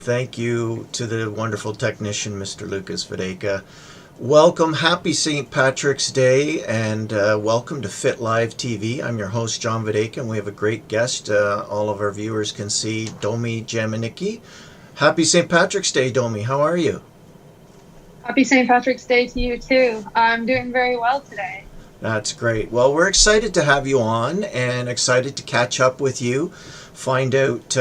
Thank you to the wonderful technician, Mr. Lucas Videka. Welcome, happy St. Patrick's Day, and welcome to Fit Live TV. I'm your host, John Videka, and we have a great guest. All of our viewers can see Dominika Jamnicky. Happy St. Patrick's Day, Domi. How are you? Happy St. Patrick's Day to you too. I'm doing very well today. That's great. Well, we're excited to have you on and excited to catch up with you, find out,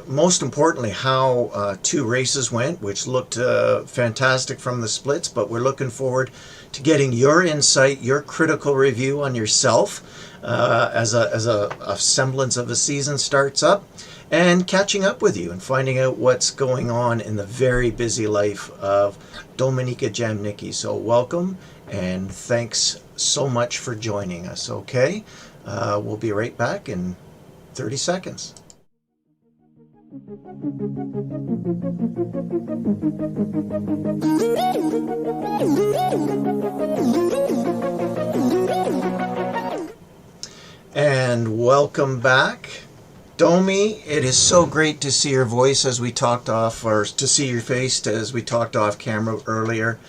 most importantly, how two races went, which looked fantastic from the splits, but we're looking forward to getting your insight, your critical review on yourself as a semblance of a season starts up, and catching up with you and finding out what's going on in the very busy life of Dominika Jamnicky. So welcome, and thanks so much for joining us, okay? We'll be right back in 30 seconds. And welcome back. Domi, it is so great to see your voice as we talked off, or to see your face as we talked off camera earlier.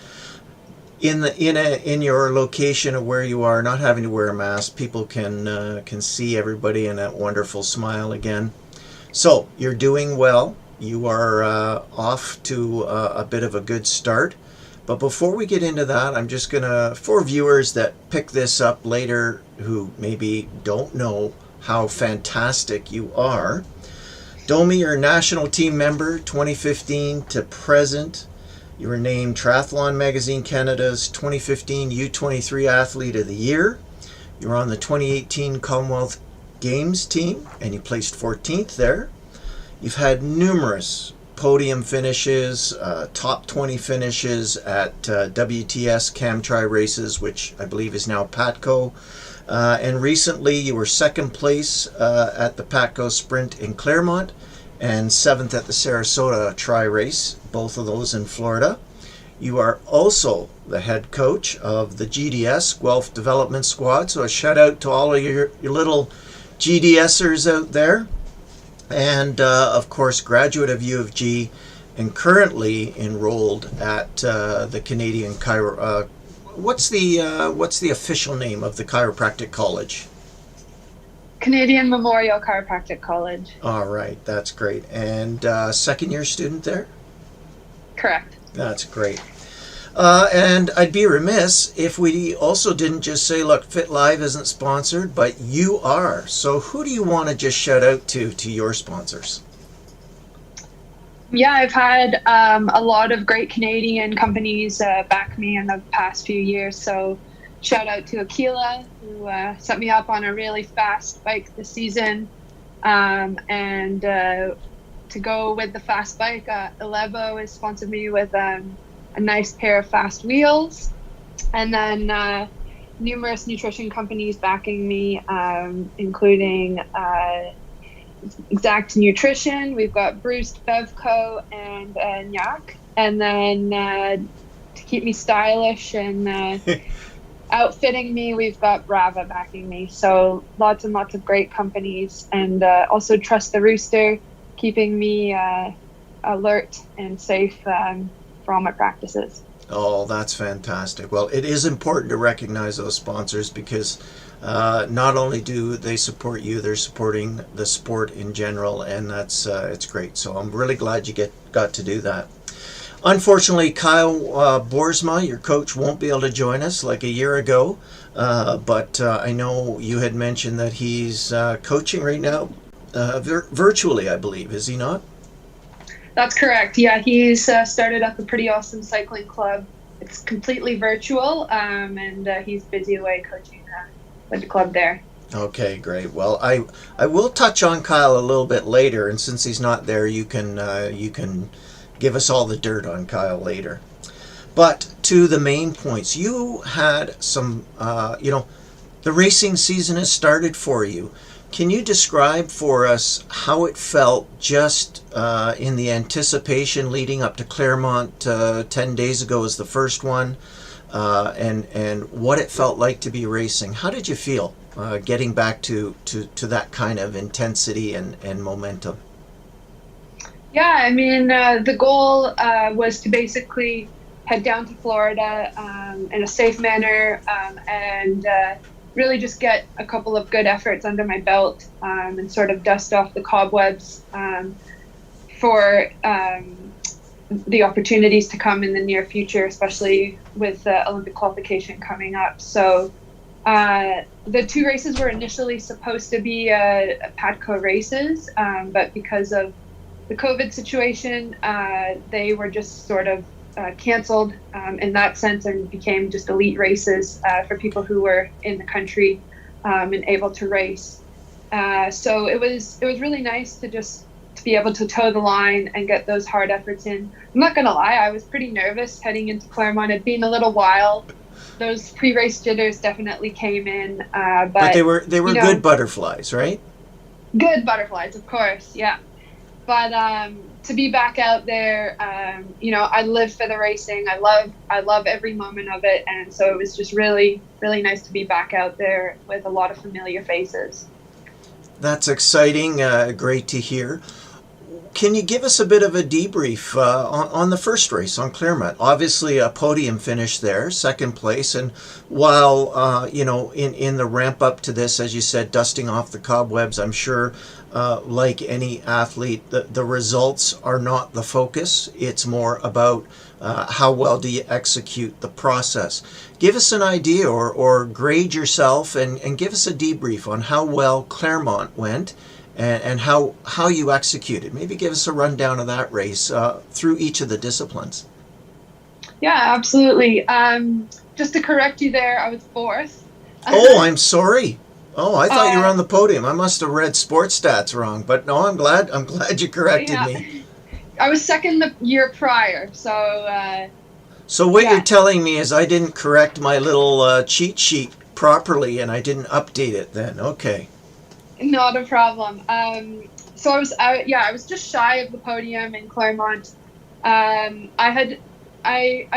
In your location of where you are, not having to wear a mask, people can see everybody in that wonderful smile again. So you're doing well. You are off to a bit of a good start. But before we get into that, I'm just gonna, for viewers that pick this up later who maybe don't know how fantastic you are, Domi, you're a national team member 2015 to present. You were named Triathlon Magazine Canada's 2015 U23 Athlete of the Year. You were on the 2018 Commonwealth Games team, and you placed 14th there. You've had numerous podium finishes, top 20 finishes at WTS CamTri races, which I believe is now PATCO. And recently you were second place at the PATCO Sprint in Clermont, and 7th at the Sarasota Tri race, both of those in Florida. You are also the head coach of the GDS, Guelph Development Squad, so a shout out to all of your little GDSers out there. And of course, graduate of U of G, and currently enrolled at the Canadian what's the official name of the chiropractic college? Canadian Memorial Chiropractic College. All right, that's great. And second year student there? Correct. That's great. And I'd be remiss if we also didn't just say, look, Fit Live isn't sponsored, but you are. So who do you want to just shout out to your sponsors? Yeah, I've had a lot of great Canadian companies back me in the past few years. So shout out to Aquila, who set me up on a really fast bike this season. And to go with the fast bike, Elevo has sponsored me with a nice pair of fast wheels. And then numerous nutrition companies backing me, including Exact Nutrition. We've got Bruce, Bevco, and Nyak. And then to keep me stylish and outfitting me, we've got Brava backing me. So lots and lots of great companies, and also Trust the Rooster, keeping me alert and safe for all my practices. Oh, that's fantastic. Well, it is important to recognize those sponsors because not only do they support you, they're supporting the sport in general, and that's it's great. So I'm really glad you got to do that. Unfortunately, Kyle Boorsma, your coach, won't be able to join us like a year ago, but I know you had mentioned that he's coaching right now virtually, I believe. Is he not? That's correct. Yeah, he's started up a pretty awesome cycling club. It's completely virtual, and he's busy away coaching with the club there. Okay, great. Well, I will touch on Kyle a little bit later, and since he's not there, you can give us all the dirt on Kyle later. But to the main points, you had some, the racing season has started for you. Can you describe for us how it felt just in the anticipation leading up to Claremont 10 days ago was the first one, and what it felt like to be racing? How did you feel getting back to that kind of intensity and momentum? Yeah, I mean, the goal was to basically head down to Florida in a safe manner and really just get a couple of good efforts under my belt and sort of dust off the cobwebs for the opportunities to come in the near future, especially with the Olympic qualification coming up. So the two races were initially supposed to be PATCO races, but because of the COVID situation, they were just sort of canceled in that sense and became just elite races for people who were in the country and able to race. So it was really nice to be able to toe the line and get those hard efforts in. I'm not gonna lie, I was pretty nervous heading into Clermont. It'd been a little while. Those pre-race jitters definitely came in, But but they were good butterflies, right? good butterflies, of course, yeah. But to be back out there, I live for the racing. I love every moment of it, and so it was just really, really nice to be back out there with a lot of familiar faces. That's exciting. Great to hear. Can you give us a bit of a debrief on the first race on Claremont? Obviously, a podium finish there, second place. And while, in the ramp up to this, as you said, dusting off the cobwebs, I'm sure, like any athlete, the results are not the focus. It's more about how well do you execute the process. Give us an idea or grade yourself and give us a debrief on how well Claremont went and how you executed. Maybe give us a rundown of that race through each of the disciplines. Yeah, absolutely. Just to correct you there, I was fourth. Oh, I'm sorry. Oh, I thought you were uh, on the podium. I must have read sports stats wrong. But no, I'm glad you corrected yeah, me. I was second the year prior. So So what you're yeah, telling me is I didn't correct my little cheat sheet properly and I didn't update it then. Okay. not a problem. So I was just shy of the podium in Claremont. I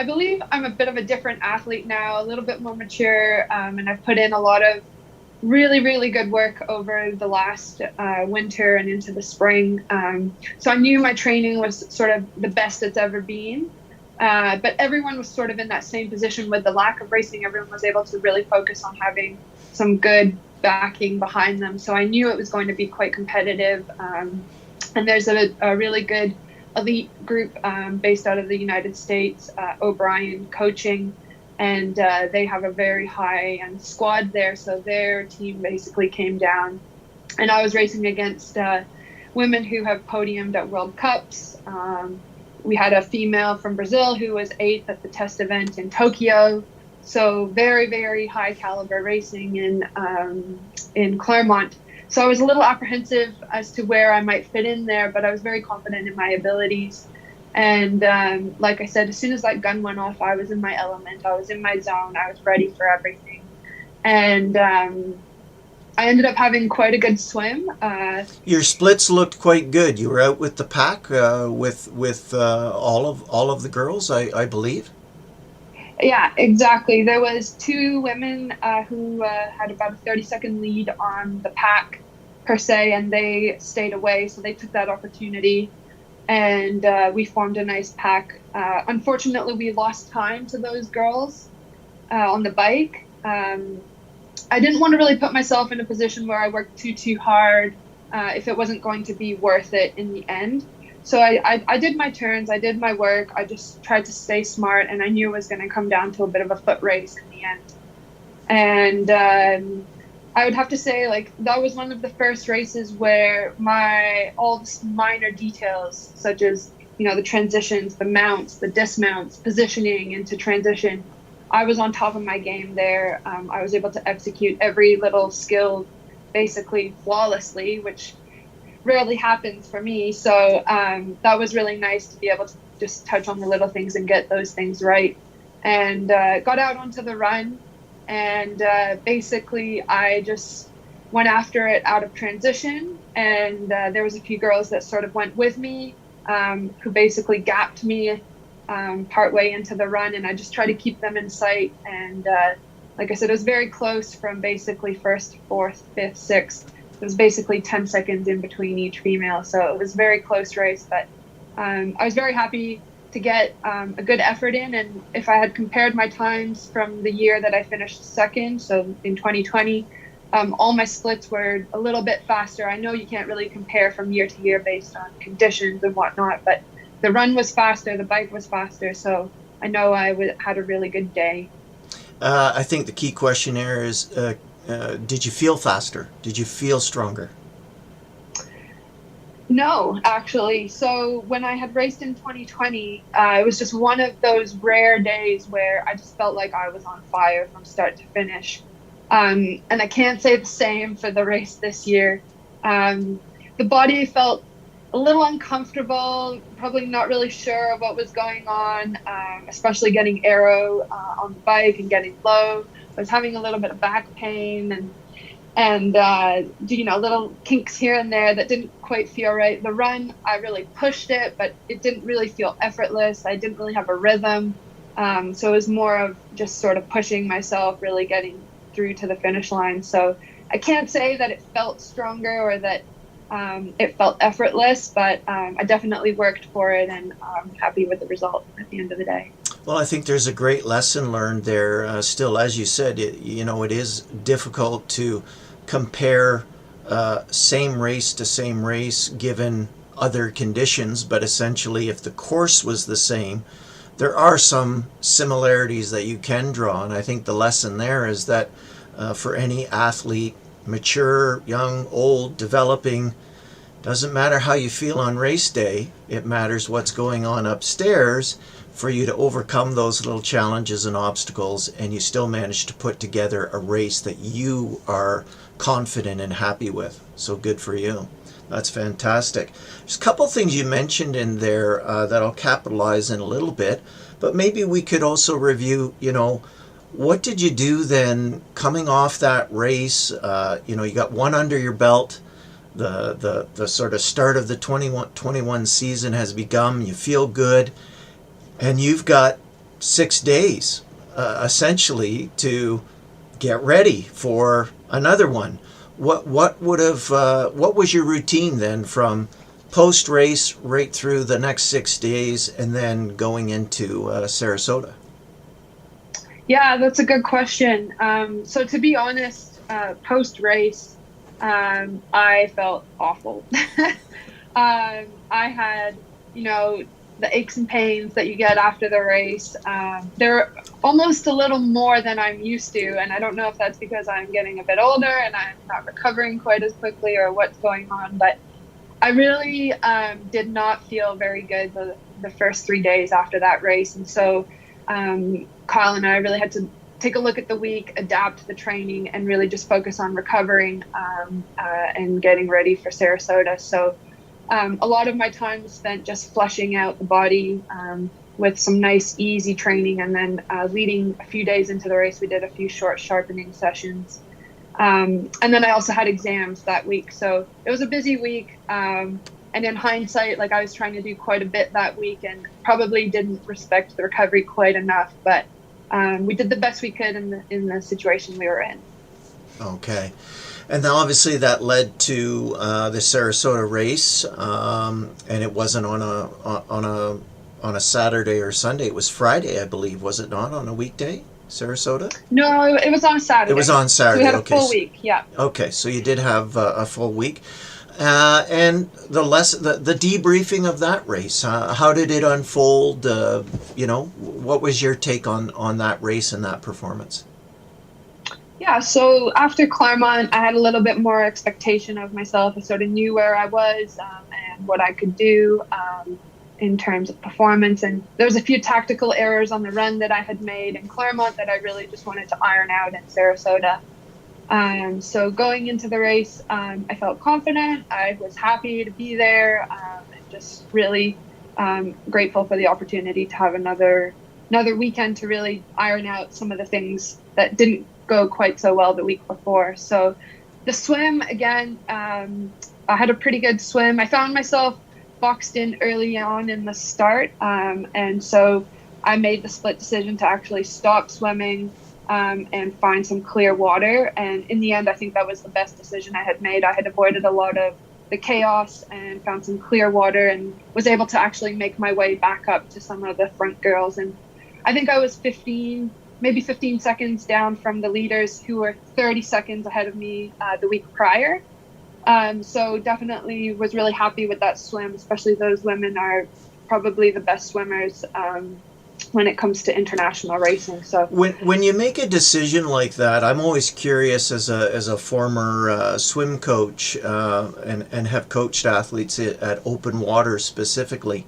believe I'm a bit of a different athlete now, a little bit more mature, and I've put in a lot of really, really good work over the last winter and into the spring. So I knew my training was sort of the best it's ever been. But everyone was sort of in that same position with the lack of racing. Everyone was able to really focus on having some good backing behind them. So I knew it was going to be quite competitive. And there's a really good elite group based out of the United States, O'Brien Coaching, and they have a very high-end squad there. So their team basically came down, and I was racing against women who have podiumed at World Cups. We had a female from Brazil who was 8th at the test event in Tokyo. So very, very high caliber racing in Clermont. So I was a little apprehensive as to where I might fit in there, but I was very confident in my abilities. And like I said, as soon as that gun went off, I was in my element. I was in my zone. I was ready for everything. And I ended up having quite a good swim. Your splits looked quite good. You were out with the pack with all of the girls, I believe. Yeah, exactly. There was two women who had about a 30-second lead on the pack per se, and they stayed away, so they took that opportunity, and we formed a nice pack. Unfortunately, we lost time to those girls on the bike. I didn't want to really put myself in a position where I worked too hard if it wasn't going to be worth it in the end. So I did my turns, I did my work, I just tried to stay smart, and I knew it was going to come down to a bit of a foot race in the end. And I would have to say, like, that was one of the first races where all the minor details, such as, the transitions, the mounts, the dismounts, positioning into transition, I was on top of my game there. I was able to execute every little skill basically flawlessly, which rarely happens for me. So that was really nice to be able to just touch on the little things and get those things right. And got out onto the run, and basically I just went after it out of transition. And there was a few girls that sort of went with me, who basically gapped me partway into the run, and I just tried to keep them in sight. And like I said, it was very close from basically first, fourth, fifth, sixth. It was basically 10 seconds in between each female, so it was a very close race. But I was very happy to get a good effort in. And if I had compared my times from the year that I finished second, so in 2020, all my splits were a little bit faster. I know you can't really compare from year to year based on conditions and whatnot, but the run was faster, the bike was faster. So I know had a really good day. I think the key question there is, did you feel faster? Did you feel stronger? No, actually. So when I had raced in 2020, it was just one of those rare days where I just felt like I was on fire from start to finish. And I can't say the same for the race this year. The body felt a little uncomfortable, probably not really sure of what was going on, especially getting aero on the bike and getting low. I was having a little bit of back pain and little kinks here and there that didn't quite feel right. The run, I really pushed it, but it didn't really feel effortless. I didn't really have a rhythm. So it was more of just sort of pushing myself, really getting through to the finish line. So I can't say that it felt stronger or that it felt effortless, but I definitely worked for it, and I'm happy with the result at the end of the day. Well, I think there's a great lesson learned there. Still, as you said, it is difficult to compare same race to same race given other conditions, but essentially if the course was the same, there are some similarities that you can draw. And I think the lesson there is that for any athlete, mature, young, old, developing, doesn't matter how you feel on race day, it matters what's going on upstairs for you to overcome those little challenges and obstacles, and you still manage to put together a race that you are confident and happy with. So good for you. That's fantastic. There's a couple things you mentioned in there that I'll capitalize in a little bit, but maybe we could also review, what did you do then coming off that race? You got one under your belt. The sort of start of the 21 season has begun. You feel good. And you've got 6 days, essentially, to get ready for another one. What was your routine then from post race right through the next 6 days, and then going into Sarasota? Yeah, that's a good question. So to be honest, post race, I felt awful. I had, the aches and pains that you get after the race. They're almost a little more than I'm used to. And I don't know if that's because I'm getting a bit older and I'm not recovering quite as quickly or what's going on. But I really did not feel very good the first 3 days after that race. And so Kyle and I really had to take a look at the week, adapt the training, and really just focus on recovering and getting ready for Sarasota. So a lot of my time was spent just flushing out the body with some nice, easy training. And then leading a few days into the race, we did a few short sharpening sessions. And then I also had exams that week. So it was a busy week. And in hindsight, I was trying to do quite a bit that week and probably didn't respect the recovery quite enough. But we did the best we could in the situation we were in. Okay. And then obviously that led to the Sarasota race, and it wasn't on a Saturday or Sunday. It was Friday, I believe. Was it not on a weekday, Sarasota? No, it was on Saturday. It was on Saturday. So we had a full week. Yeah. Okay, so you did have a full week, and the debriefing of that race. How did it unfold? What was your take on that race and that performance? Yeah, so after Clermont, I had a little bit more expectation of myself. I sort of knew where I was and what I could do in terms of performance. And there was a few tactical errors on the run that I had made in Clermont that I really just wanted to iron out in Sarasota. So going into the race, I felt confident. I was happy to be there and just really grateful for the opportunity to have another weekend to really iron out some of the things that didn't go quite so well the week before. So the swim, again, I had a pretty good swim. I found myself boxed in early on in the start, and so I made the split decision to actually stop swimming and find some clear water. And in the end, I think that was the best decision I had made. I had avoided a lot of the chaos and found some clear water and was able to actually make my way back up to some of the front girls. And I think I was 15 seconds down from the leaders who were 30 seconds ahead of me the week prior. So definitely was really happy with that swim, especially those women are probably the best swimmers when it comes to international racing. So when you make a decision like that, I'm always curious as a former swim coach and have coached athletes at open water specifically.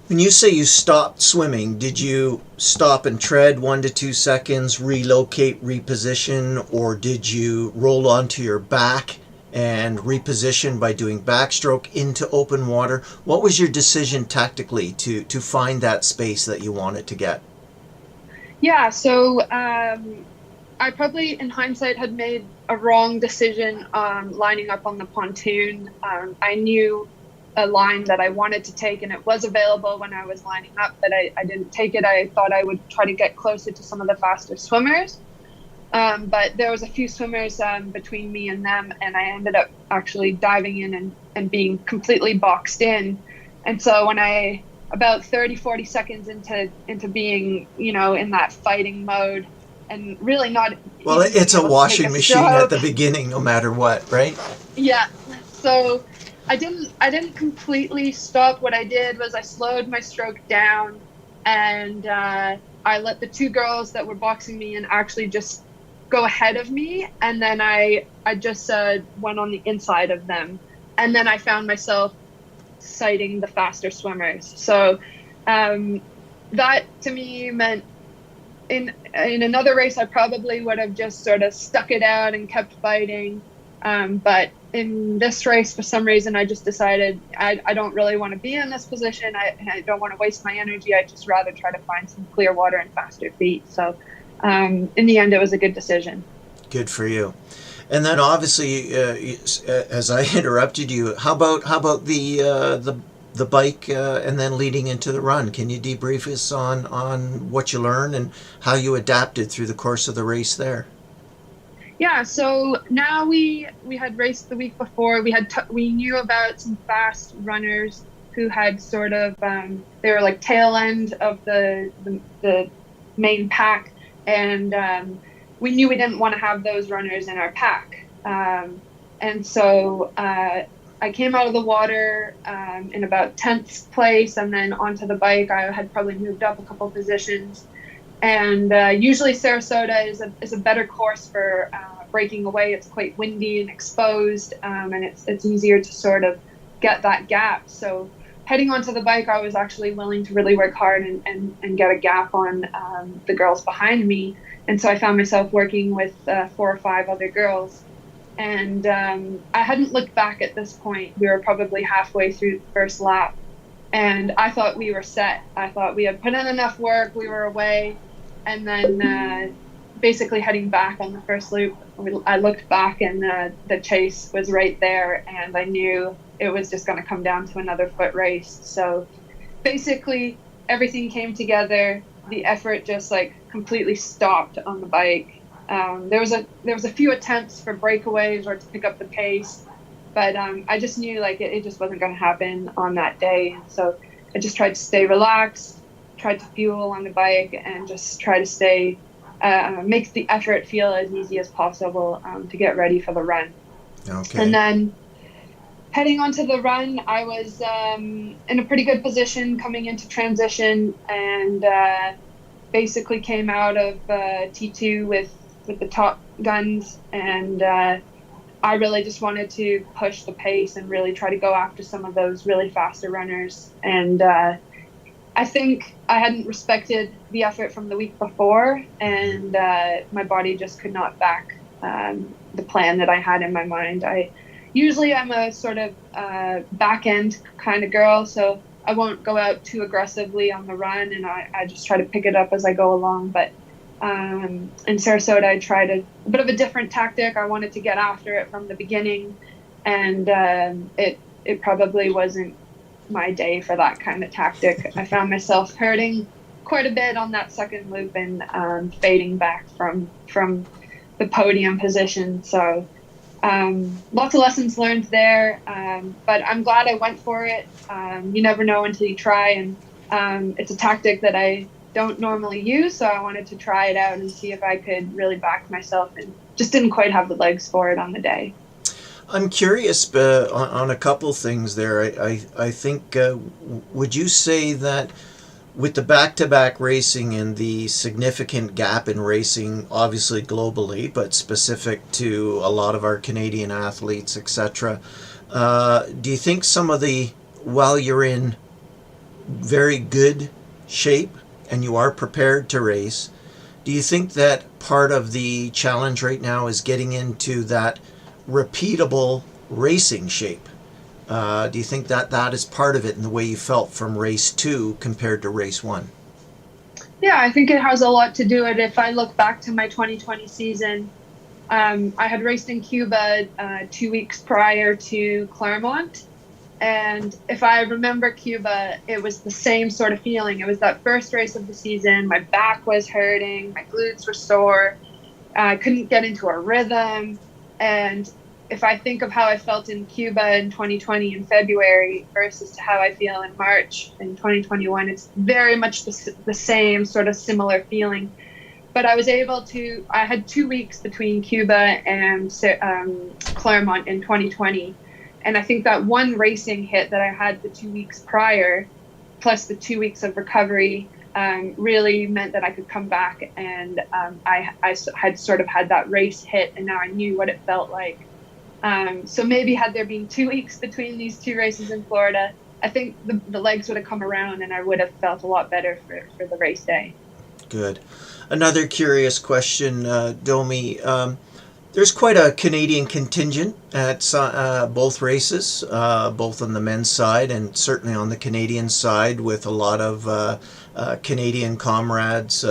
When you say you stopped swimming, did you stop and tread 1 to 2 seconds, relocate, reposition, or did you roll onto your back and reposition by doing backstroke into open water? What was your decision tactically to find that space that you wanted to get? Yeah, so I probably, in hindsight, had made a wrong decision lining up on the pontoon. I knew a line that I wanted to take, and it was available when I was lining up, but I didn't take it. I thought I would try to get closer to some of the faster swimmers. But there was a few swimmers between me and them, and I ended up actually diving in and being completely boxed in. And so when about 30-40 seconds into being, in that fighting mode and really not... Well, it's a washing machine at the beginning, no matter what, right? Yeah. So I didn't completely stop. What I did was I slowed my stroke down, and I let the two girls that were boxing me in actually just go ahead of me, and then I just went on the inside of them, and then I found myself sighting the faster swimmers. So that to me meant in another race I probably would have just sort of stuck it out and kept fighting, but in this race, for some reason, I just decided I don't really want to be in this position. I don't want to waste my energy. I'd just rather try to find some clear water and faster feet. So in the end, it was a good decision. Good for you. And then obviously, as I interrupted you, how about the bike and then leading into the run? Can you debrief us on what you learned and how you adapted through the course of the race there? Yeah, so now we had raced the week before. We knew about some fast runners who had sort of they were like tail end of the main pack, and we knew we didn't want to have those runners in our pack. And so I came out of the water in about 10th place, and then onto the bike I had probably moved up a couple positions. And usually Sarasota is a better course for breaking away. It's quite windy and exposed, and it's easier to sort of get that gap. So heading onto the bike, I was actually willing to really work hard and get a gap on the girls behind me. And so I found myself working with 4 or 5 other girls. And I hadn't looked back at this point. We were probably halfway through the first lap. And I thought we were set. I thought we had put in enough work. We were away. And then basically heading back on the first loop, I looked back and the chase was right there. And I knew it was just going to come down to another foot race. So basically everything came together. The effort just like completely stopped on the bike. There was a few attempts for breakaways or to pick up the pace, but I just knew like it just wasn't going to happen on that day. So I just tried to stay relaxed, tried to fuel on the bike, and just try to stay, make the effort feel as easy as possible to get ready for the run. Okay. And then heading onto the run, I was in a pretty good position coming into transition, and basically came out of T2 with the top guns, and I really just wanted to push the pace and really try to go after some of those really faster runners. And I think I hadn't respected the effort from the week before, and my body just could not back the plan that I had in my mind. I'm a sort of back end kind of girl, so I won't go out too aggressively on the run, and I just try to pick it up as I go along. But in Sarasota, I tried a bit of a different tactic. I wanted to get after it from the beginning, and it probably wasn't my day for that kind of tactic. I found myself hurting quite a bit on that second loop and fading back from the podium position. So Lots of lessons learned there, but I'm glad I went for it. You never know until you try, and it's a tactic that I don't normally use, so I wanted to try it out and see if I could really back myself, and just didn't quite have the legs for it on the day. I'm curious on a couple things there. I think, would you say that with the back-to-back racing and the significant gap in racing, obviously globally, but specific to a lot of our Canadian athletes, etc., do you think while you're in very good shape and you are prepared to race, do you think that part of the challenge right now is getting into that repeatable racing shape? Do you think that is part of it in the way you felt from race 2 compared to race 1? Yeah, I think it has a lot to do with it. If I look back to my 2020 season, I had raced in Cuba 2 weeks prior to Clermont. And if I remember Cuba, it was the same sort of feeling. It was that first race of the season. My back was hurting. My glutes were sore. I couldn't get into a rhythm. And if I think of how I felt in Cuba in 2020 in February versus how I feel in March in 2021, it's very much the same sort of similar feeling. But I was I had 2 weeks between Cuba and Claremont in 2020. And I think that one racing hit that I had the 2 weeks prior, plus the 2 weeks of recovery, really meant that I could come back, and I had sort of had that race hit, and now I knew what it felt like. So maybe had there been 2 weeks between these two races in Florida, I think the legs would have come around and I would have felt a lot better for the race day. Good. Another curious question, Domi. There's quite a Canadian contingent at both races, both on the men's side and certainly on the Canadian side, with a lot of Canadian comrades,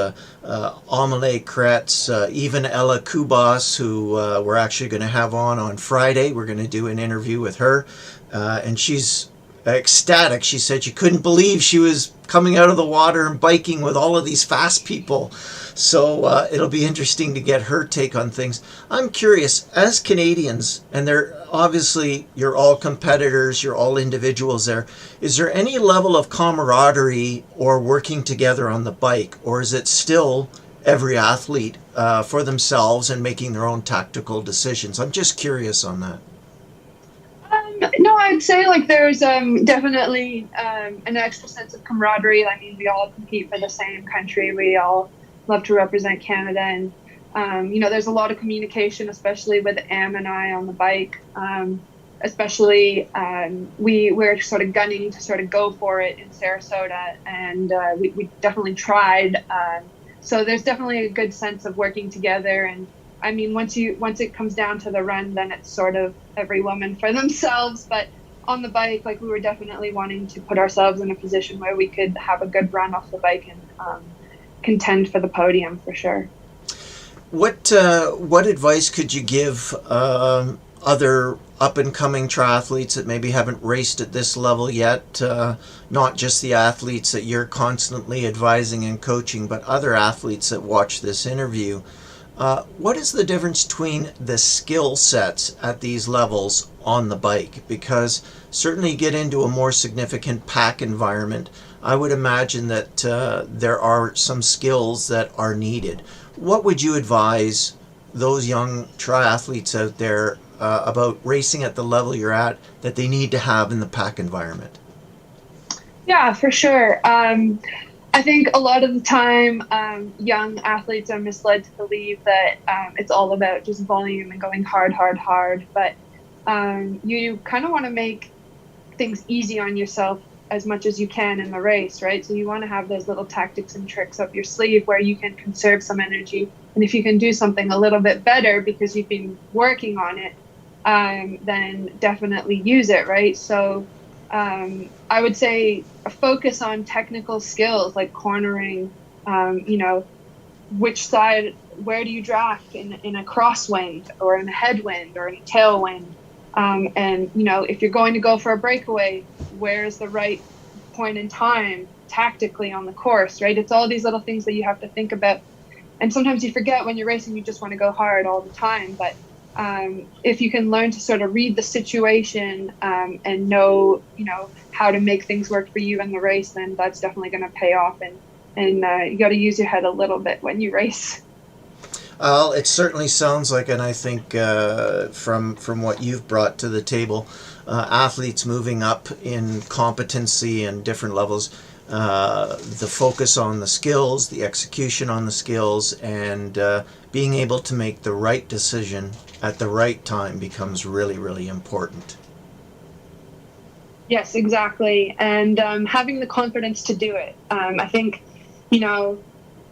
Amelie Kretz, even Ella Kubas, who we're actually going to have on Friday. We're going to do an interview with her, and she's ecstatic. She said she couldn't believe she was coming out of the water and biking with all of these fast people. So it'll be interesting to get her take on things. I'm curious, as Canadians, and they're obviously, you're all competitors, you're all individuals there, is there any level of camaraderie or working together on the bike, or is it still every athlete for themselves and making their own tactical decisions? I'm just curious on that. No, I'd say like there's definitely an extra sense of camaraderie. I mean, we all compete for the same country. We all love to represent Canada, and there's a lot of communication, especially with Am and I on the bike. Especially we're sort of gunning to sort of go for it in Sarasota, and we definitely tried. So there's definitely a good sense of working together, and I mean, once it comes down to the run, then it's sort of every woman for themselves. But on the bike, like, we were definitely wanting to put ourselves in a position where we could have a good run off the bike and contend for the podium for sure. What advice could you give other up-and-coming triathletes that maybe haven't raced at this level yet? Not just the athletes that you're constantly advising and coaching, but other athletes that watch this interview. What is the difference between the skill sets at these levels on the bike? Because certainly you get into a more significant pack environment, I would imagine that there are some skills that are needed. What would you advise those young triathletes out there about racing at the level you're at that they need to have in the pack environment? Yeah, for sure. I think a lot of the time, young athletes are misled to believe that it's all about just volume and going hard. But you kind of want to make things easy on yourself as much as you can in the race, right? So you want to have those little tactics and tricks up your sleeve where you can conserve some energy. And if you can do something a little bit better because you've been working on it, then definitely use it, right? So I would say a focus on technical skills like cornering, which side, where do you draft in a crosswind or in a headwind or in a tailwind? And, if you're going to go for a breakaway, where's the right point in time tactically on the course, right? It's all these little things that you have to think about. And sometimes you forget when you're racing, you just want to go hard all the time. But if you can learn to sort of read the situation and know, how to make things work for you in the race, then that's definitely going to pay off. And you got to use your head a little bit when you race. Well, it certainly sounds like, and I think from what you've brought to the table, athletes moving up in competency and different levels, the focus on the skills, the execution on the skills, and being able to make the right decision at the right time becomes really, really important. Yes, exactly. And having the confidence to do it. I think,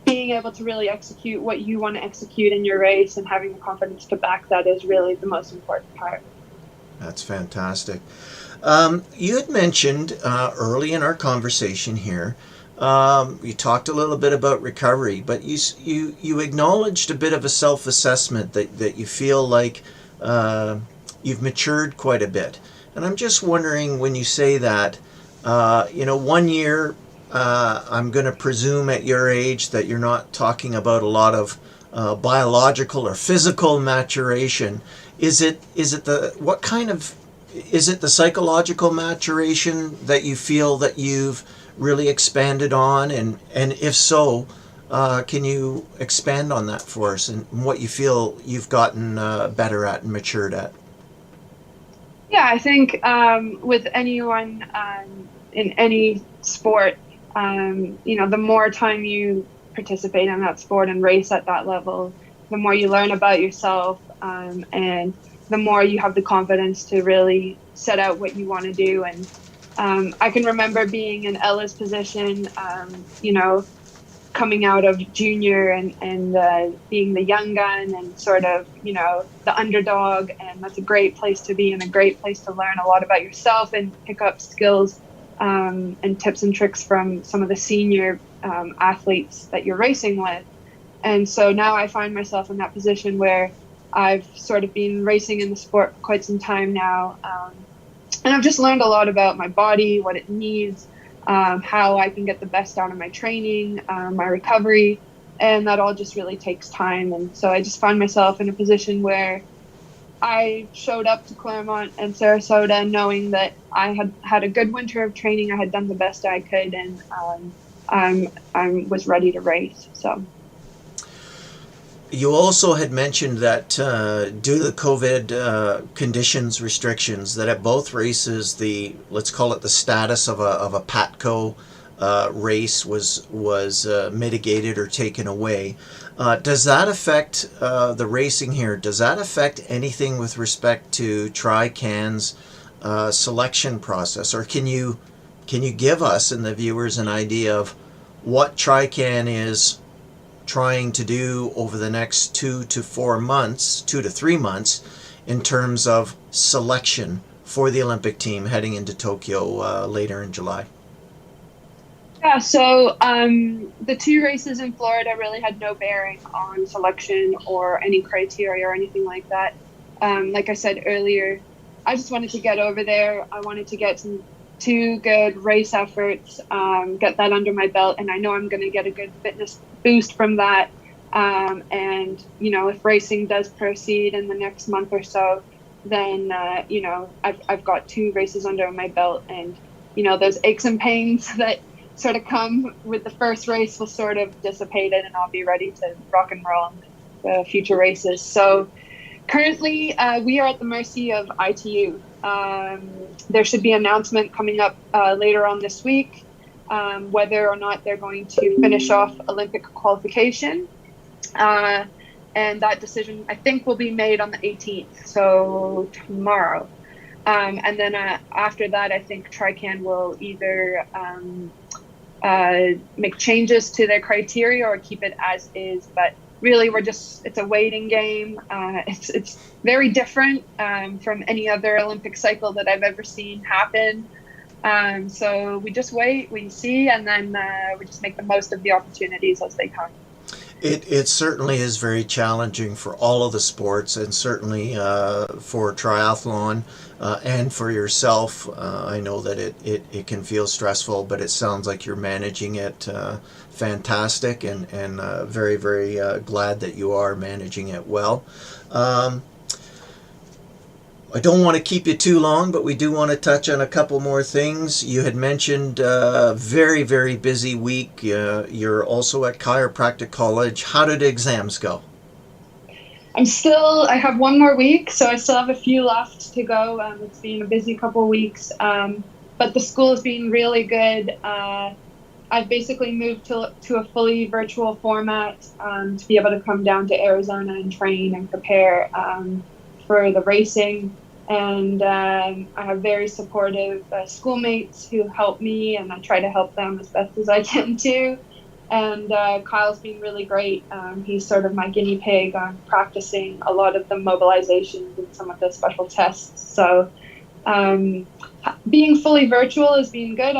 being able to really execute what you want to execute in your race and having the confidence to back that is really the most important part. That's fantastic. You had mentioned early in our conversation here, you talked a little bit about recovery, but you acknowledged a bit of a self-assessment that you feel like you've matured quite a bit. And I'm just wondering, when you say that, 1 year, I'm going to presume at your age that you're not talking about a lot of biological or physical maturation. Is it the psychological maturation that you feel that you've really expanded on, and if so, can you expand on that for us and what you feel you've gotten better at and matured at? Yeah, I think with anyone in any sport, the more time you participate in that sport and race at that level, the more you learn about yourself, and the more you have the confidence to really set out what you want to do. And I can remember being in Ella's position, coming out of junior and being the young gun and sort of, the underdog. And that's a great place to be and a great place to learn a lot about yourself and pick up skills and tips and tricks from some of the senior athletes that you're racing with. And so now I find myself in that position where I've sort of been racing in the sport for quite some time now. And I've just learned a lot about my body, what it needs, how I can get the best out of my training, my recovery, and that all just really takes time. And so I just find myself in a position where I showed up to Clermont and Sarasota knowing that I had had a good winter of training. I had done the best I could, and I was ready to race. So. You also had mentioned that due to the COVID conditions, restrictions, that at both races, let's call it the status of a PATCO race was mitigated or taken away. Does that affect the racing here? Does that affect anything with respect to Tri-Can's selection process? Or can you give us and the viewers an idea of what Tri-Can is trying to do over the next 2 to 3 months in terms of selection for the Olympic team heading into Tokyo later in July? Yeah, so the 2 races in Florida really had no bearing on selection or any criteria or anything like that. Like I said earlier, I just wanted to get over there. I wanted to get 2 good race efforts, get that under my belt, and I know I'm going to get a good fitness boost from that. And, if racing does proceed in the next month or so, then, I've got 2 races under my belt, and, those aches and pains that sort of come with the first race will sort of dissipate it, and I'll be ready to rock and roll in the future races. So currently we are at the mercy of ITU. There should be an announcement coming up later on this week, whether or not they're going to finish off Olympic qualification. And that decision, I think, will be made on the 18th, so tomorrow. And then after that, I think Tri-Can will either make changes to their criteria or keep it as is. But really, it's a waiting game. It's very different from any other Olympic cycle that I've ever seen happen. So we just wait, we see, and then we just make the most of the opportunities as they come. It certainly is very challenging for all of the sports, and certainly for triathlon and for yourself. I know that it can feel stressful, but it sounds like you're managing it fantastic, and very, very glad that you are managing it well. I don't want to keep you too long, but we do want to touch on a couple more things. You had mentioned very, very busy week. You're also at chiropractic college. How did exams go? I have one more week, so I still have a few left to go. It's been a busy couple of weeks, but the school has been really good. I've basically moved to a fully virtual format to be able to come down to Arizona and train and prepare for the racing. And I have very supportive schoolmates who help me, and I try to help them as best as I can too. And Kyle's been really great. He's sort of my guinea pig on practicing a lot of the mobilizations and some of the special tests. So being fully virtual has been good.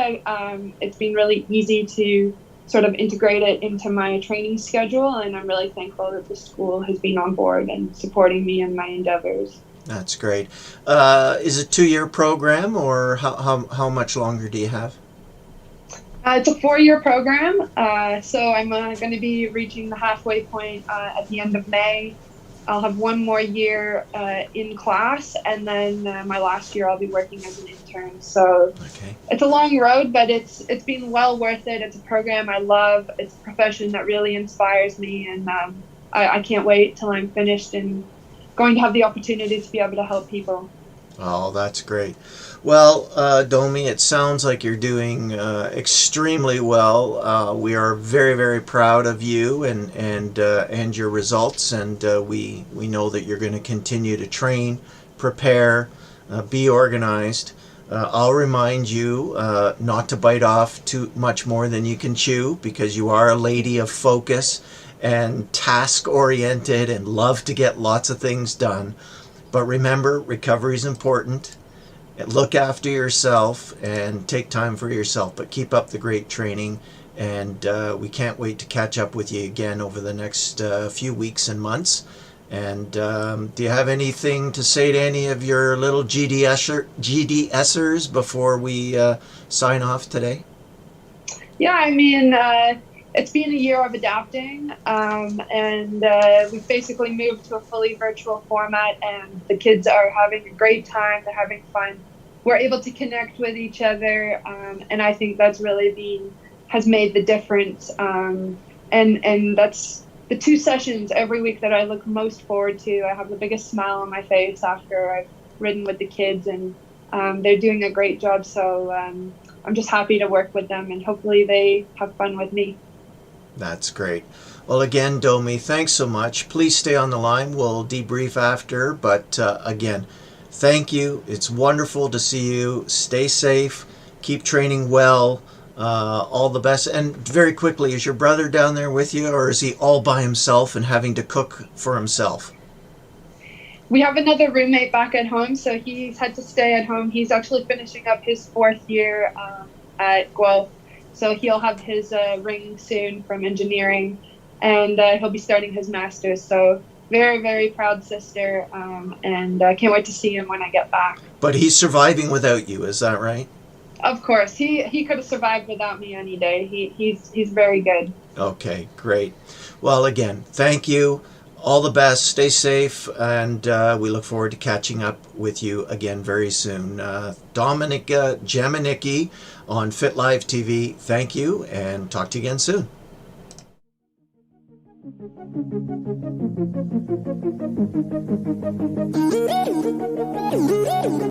It's been really easy to sort of integrate it into my training schedule, and I'm really thankful that the school has been on board and supporting me in my endeavors. That's great. Is it a 2-year program, or how much longer do you have? It's a 4-year program, so I'm going to be reaching the halfway point at the end of May. I'll have one more year in class, and then my last year I'll be working as an intern. So Okay. it's a long road, but it's been well worth it. It's a program I love. It's a profession that really inspires me, and I can't wait till I'm finished and going to have the opportunity to be able to help people. Oh, that's great. Well, Domi, it sounds like you're doing extremely well. We are very, very proud of you and your results, and we know that you're going to continue to train, prepare, be organized. I'll remind you not to bite off too much more than you can chew, because you are a lady of focus and task oriented and love to get lots of things done. But remember, recovery is important. Look after yourself and take time for yourself. But keep up the great training. And we can't wait to catch up with you again over the next few weeks and months. And do you have anything to say to any of your little GDSers before we sign off today? Yeah, I mean, it's been a year of adapting, and we've basically moved to a fully virtual format, and the kids are having a great time. They're having fun. We're able to connect with each other, and I think that's really has made the difference. And that's the 2 sessions every week that I look most forward to. I have the biggest smile on my face after I've ridden with the kids, and they're doing a great job. So I'm just happy to work with them, and hopefully they have fun with me. That's great. Well, again, Domi, thanks so much. Please stay on the line. We'll debrief after. But again, thank you. It's wonderful to see you. Stay safe. Keep training well. All the best. And very quickly, is your brother down there with you, or is he all by himself and having to cook for himself? We have another roommate back at home, so he's had to stay at home. He's actually finishing up his 4th year at Guelph. So he'll have his ring soon from engineering, and he'll be starting his master's. So very, very proud sister, and can't wait to see him when I get back. But he's surviving without you, is that right? Of course, he could have survived without me any day. He's very good. Okay, great. Well, again, thank you. All the best. Stay safe, and we look forward to catching up with you again very soon. Dominika Jamnicky on Fit Live TV. Thank you, and talk to you again soon.